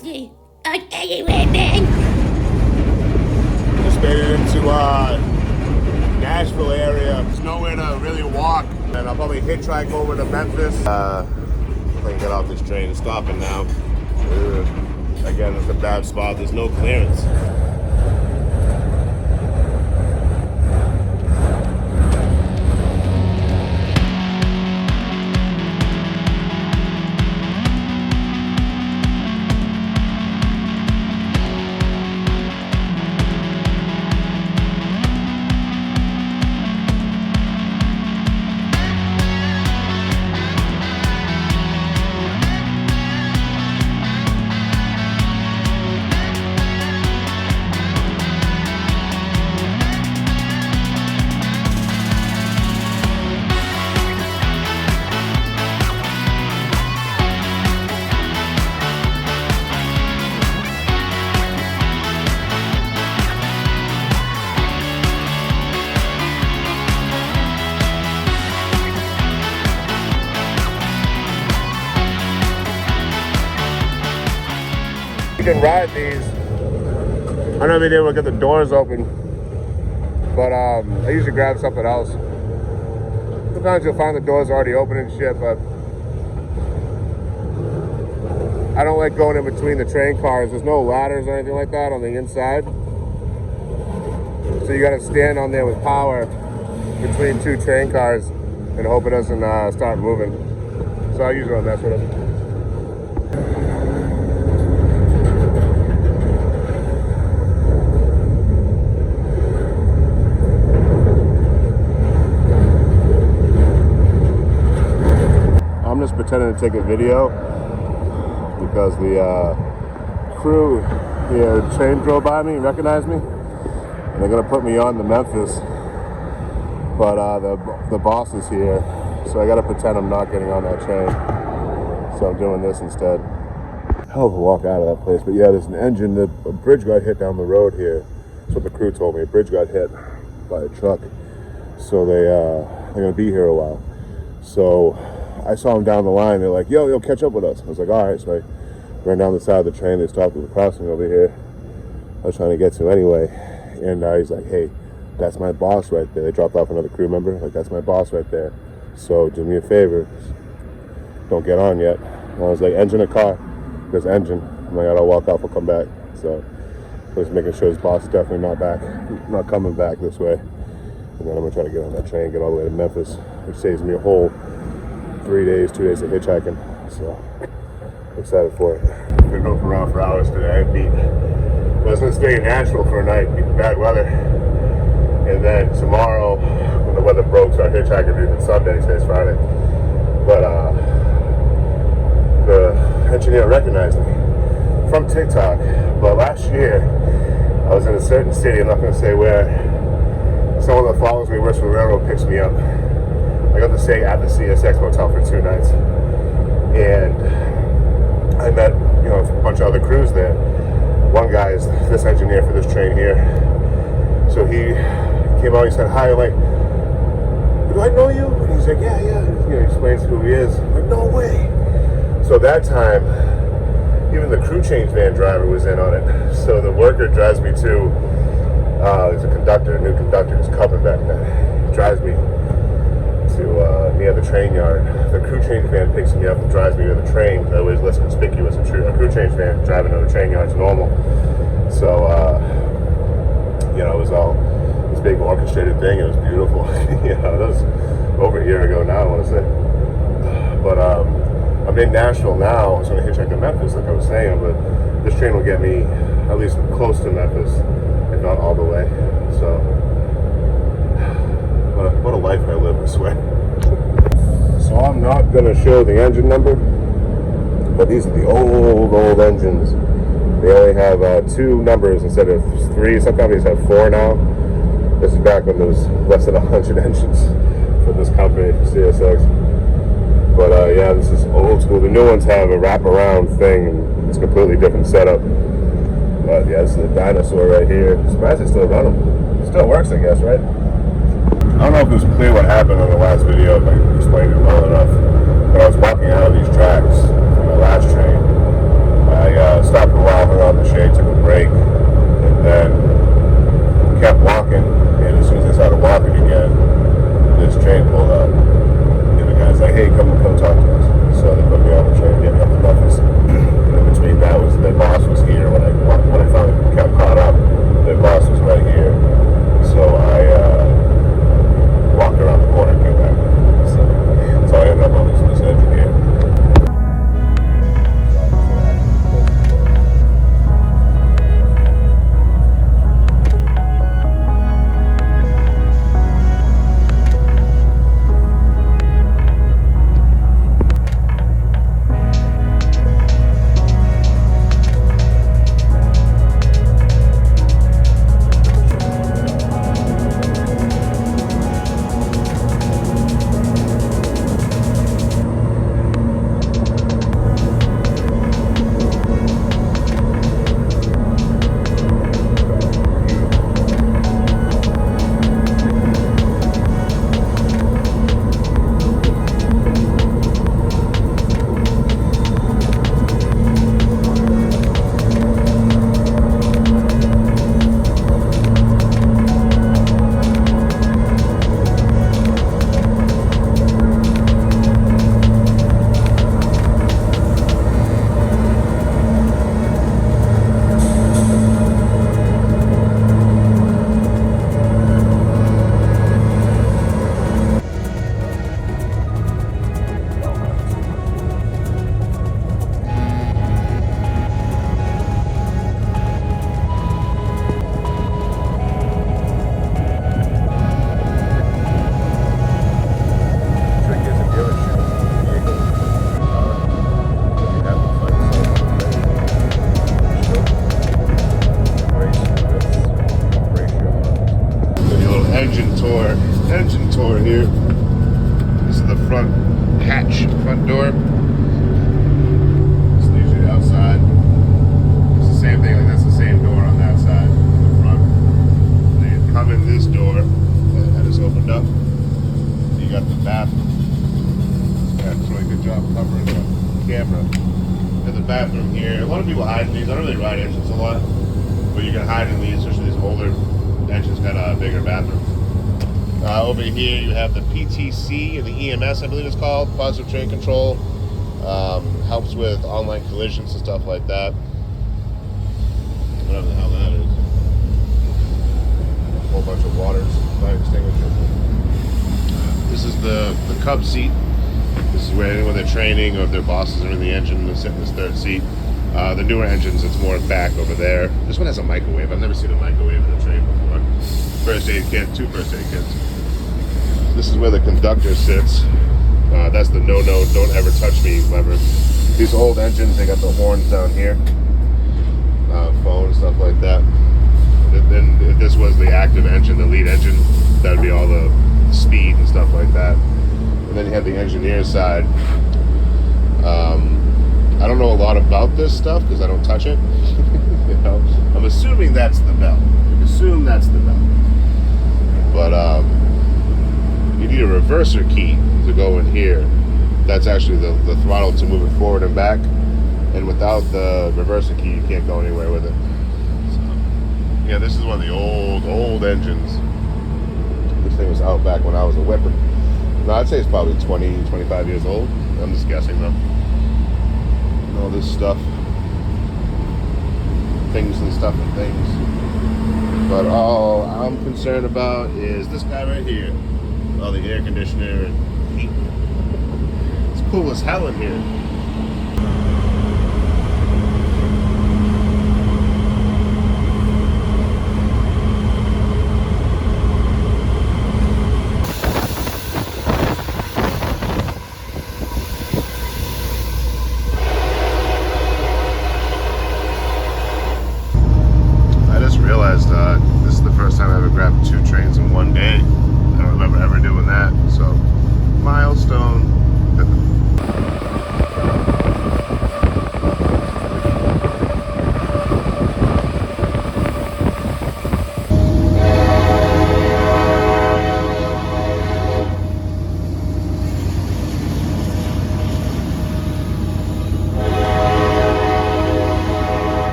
Anyway, man. Just made it into Nashville area. There's nowhere to really walk, and I'll probably hitchhike over to Memphis. I can get off this train. It's stopping now. Again, it's a bad spot. There's no clearance. You can ride these. I don't know if they will get the doors open, but I usually grab something else. Sometimes you'll find the doors already open and shit, but I don't like going in between the train cars. There's no ladders or anything like that on the inside, so you gotta stand on there with power between two train cars and hope it doesn't start moving. So I usually don't mess with them. I'm just pretending to take a video because the crew here, the train drove by me and recognized me, and they're gonna put me on to Memphis, but the boss is here, so I gotta pretend I'm not getting on that train, so I'm doing this instead. Hell of a walk out of that place, but yeah, there's an engine. A bridge got hit down the road here. That's what the crew told me. A bridge got hit by a truck, so they're gonna be here a while. So I saw them down the line. They're like, yo, catch up with us. I was like, all right. So I ran down the side of the train. They stopped at the crossing over here I was trying to get to anyway. And he's like, hey, that's my boss right there. They dropped off another crew member. Like, that's my boss right there. So do me a favor. Don't get on yet. And I was like, engine a car. There's engine. I'm like, I'll walk off. I'll come back. So I was making sure his boss is definitely not coming back this way. And then I'm going to try to get on that train, get all the way to Memphis, which saves me a whole 2 days of hitchhiking, so I'm excited for it. I've been going around for hours today. I was going to stay in Nashville for a night, bad weather, and then tomorrow, when the weather broke, so I hitchhiking even Sunday, today's Friday. But the engineer recognized me from TikTok. But last year, I was in a certain city, I'm not going to say where. Someone that follows me, works for the railroad, picks me up. I got to stay at the CSX motel for 2 nights, and I met, a bunch of other crews there. One guy is this engineer for this train here, so he came out. He said, "Hi." I'm like, "Do I know you?" And he's like, "Yeah." He explains who he is. I'm like, no way. So that time, even the crew change van driver was in on it. So the worker drives me to. There's a new conductor who's coming back there. He drives me to near the train yard. The crew change van picks me up and drives me to the train. That was less conspicuous. A crew change van driving to the train yard is normal. So, it was all this big orchestrated thing. It was beautiful. That was over a year ago now, I want to say. But I'm in Nashville now. I was going to hitchhike to Memphis, like I was saying, but this train will get me at least close to Memphis, if not all the way. So, what a life I live, I swear. So I'm not going to show the engine number, but these are the old engines. They only have 2 numbers instead of 3. Some companies have 4 now. This is back when there was less than 100 engines for this company, CSX. But yeah, this is old school. The new ones have a wraparound thing, and it's a completely different setup. But yeah, this is a dinosaur right here. I'm surprised they still run them. It still works, I guess, right? I don't know if it was clear what happened on the last video, if I explained it well enough. But I was walking out of these tracks from the last train. I stopped camera. There's a bathroom here. A lot of people hide in these. I don't really ride engines a lot, but you can hide in these, especially these older engines got bigger bathrooms. Over here you have the PTC and the EMS, I believe it's called, positive train control. Helps with online collisions and stuff like that. Whatever the hell that is. A whole bunch of waters, fire extinguishers. This is the Cub seat. This is where when they're training or if their bosses are in the engine, they sit in this third seat. The newer engines, it's more back over there. This one has a microwave. I've never seen a microwave in a train before. First aid kit, 2 first aid kits. This is where the conductor sits. That's the no, don't ever touch me lever. These old engines, they got the horns down here. Phone, stuff like that. Then if this was the active engine, the lead engine, that would be all the speed and stuff like that. And then you have the engineer side. I don't know a lot about this stuff because I don't touch it. You know, I'm assuming that's the bell. Assume that's the bell. But you need a reverser key to go in here. That's actually the throttle to move it forward and back. And without the reverser key, you can't go anywhere with it. So, yeah, this is one of the old engines. This thing was out back when I was a whipper. No, I'd say it's probably 20, 25 years old. I'm just guessing though. And all this stuff. Things. But all I'm concerned about is this guy right here. All the air conditioner and heat. It's cool as hell in here. This is the first time I ever grabbed 2 trains in one day. I don't remember ever doing that, so milestone.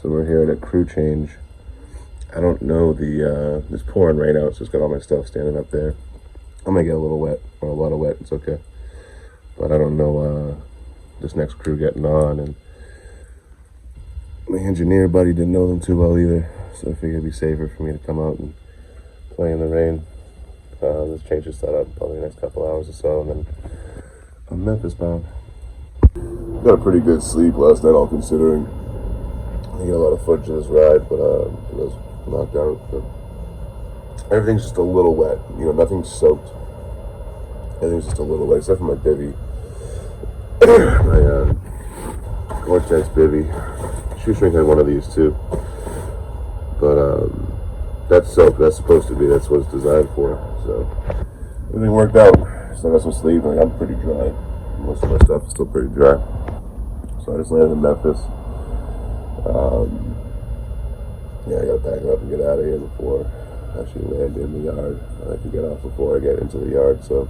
So we're here at a crew change. I don't know it's pouring rain out, so it's got all my stuff standing up there. I might get a little wet, or a lot of wet, it's okay. But I don't know this next crew getting on, and my engineer buddy didn't know them too well either, so I figured it'd be safer for me to come out and play in the rain. This change is set up probably the next couple hours or so, and then I'm Memphis bound. Got a pretty good sleep last night, all considering. I get a lot of footage of this ride, but I was knocked out. But everything's just a little wet, nothing's soaked. I think it's just a little way, except for my bivvy. My Vortex bivvy. Shoestring had one of these too. But that's soap. That's supposed to be. That's what it's designed for. So everything worked out. Still got some sleep. Like, I'm pretty dry. Most of my stuff is still pretty dry. So I just landed in Memphis. Yeah, I gotta pack it up and get out of here before I actually land in the yard. I like to get off before I get into the yard, so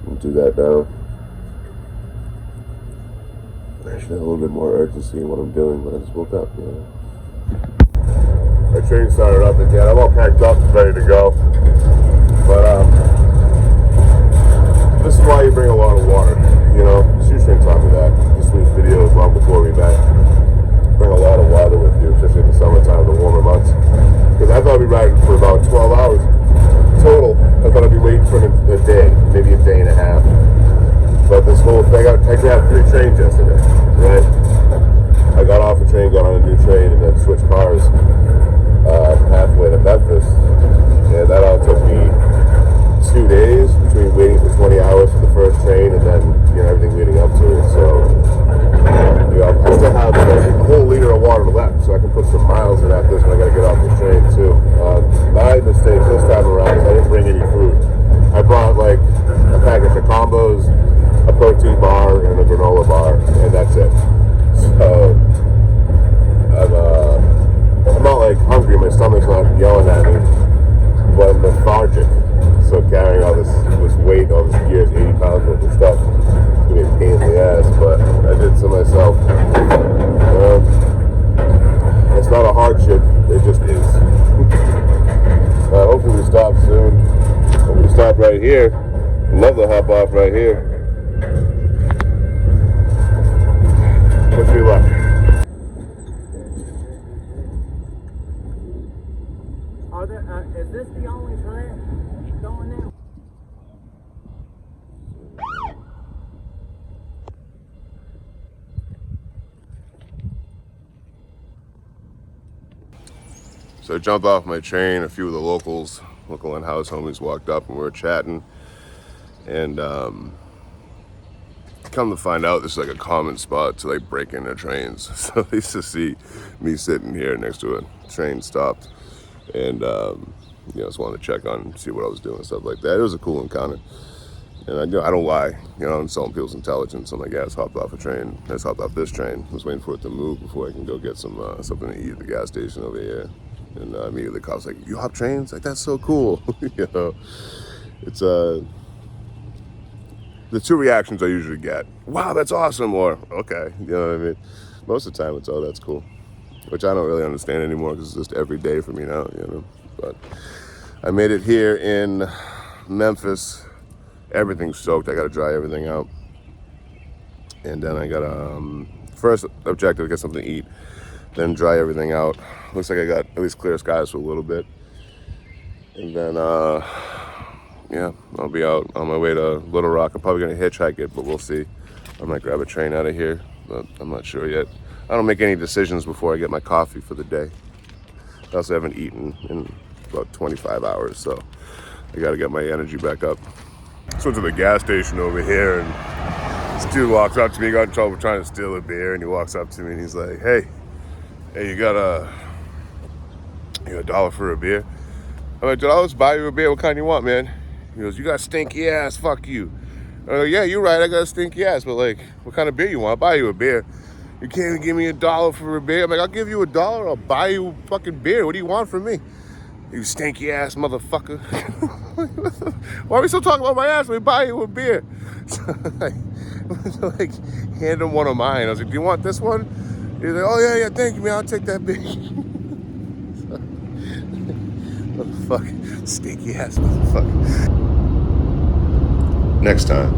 we'll do that now. I should have a little bit more urgency in what I'm doing, but I just woke up, you know. My train started up again. I'm all packed up, ready to go. But this is why you bring a lot of water, you know. Shoestring taught me that. This week's video was long before we met. Bring a lot of water with you, especially in the summertime, the warmer months. Because I thought I'd be riding for about 12 hours total. I thought I'd be waiting for a day, maybe a day and a half. But this whole thing, I grabbed 3 trains yesterday, right? I got off a train, got on a new train, and then switched cars halfway to Memphis. And that all took me 2 days between waiting for 20 hours for the first train and then, you know, everything leading up to it. So, you know, I still have a whole liter of water left, so I can put some miles in after this when I gotta get off the train too. My mistake this time around is I didn't bring any food. I brought like a package of combos, a protein bar, and a granola bar, and that's it. So I'm not like hungry, my stomach's not yelling at me, but I'm lethargic. So carrying all this weight, all this gear, 80 pounds worth of stuff, it's gonna be a pain in the ass, but I did to myself. It's not a hardship, it just is. Hopefully we stop soon. Hopefully we stop right here. I'd love to hop off right here. Wish me luck. Is this the only train going now? So I jumped off my train. A few of the local and house homies walked up and we were chatting. And come to find out, this is like a common spot to like break into trains. So they used to see me sitting here next to a train stopped. And you know, just wanted to check on, see what I was doing, stuff like that. It was a cool encounter. And I don't lie, you know, I'm insulting people's intelligence. I'm like, yeah, I just hopped off a train. I just hopped off this train. I was waiting for it to move before I can go get some something to eat at the gas station over here. And immediately the cop's like, you hop trains? Like, that's so cool. You know, it's the 2 reactions I usually get. Wow, that's awesome. Or, okay, you know what I mean? Most of the time it's, oh, that's cool. Which I don't really understand anymore because it's just every day for me now, you know. But I made it here in Memphis. Everything's soaked. I got to dry everything out. And then I got first objective, get something to eat. Then dry everything out. Looks like I got at least clear skies for a little bit. And then, yeah, I'll be out on my way to Little Rock. I'm probably going to hitchhike it, but we'll see. I might grab a train out of here, but I'm not sure yet. I don't make any decisions before I get my coffee for the day. I also haven't eaten in about 25 hours, so I got to get my energy back up. So went to the gas station over here, and this dude walks up to me. He got in trouble trying to steal a beer, and he walks up to me and he's like, hey, you got $1 for a beer? I'm like, dude, I'll just buy you a beer. What kind you want, man? He goes, you got stinky ass, fuck you. I'm like, yeah, you're right, I got a stinky ass, but like, what kind of beer you want? I'll buy you a beer. You can't even give me $1 for a beer. I'm like, I'll give you $1, I'll buy you a fucking beer. What do you want from me? You stinky ass motherfucker. Why are we still talking about my ass when we buy you a beer? So like, hand him one of mine. I was like, do you want this one? He's like, oh yeah, thank you, man, I'll take that beer. Motherfucker, stinky ass motherfucker. Next time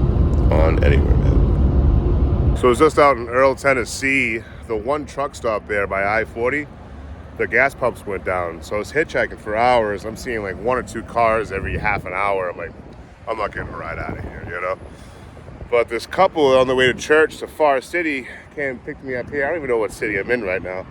on Anywhere, man. So it's just out in Earl, Tennessee. The one truck stop there by I-40, the gas pumps went down. So I was hitchhiking for hours. I'm seeing like 1 or 2 cars every half an hour. I'm like, I'm not getting a ride out of here, you know? But this couple on the way to church to Far City came and picked me up here. I don't even know what city I'm in right now.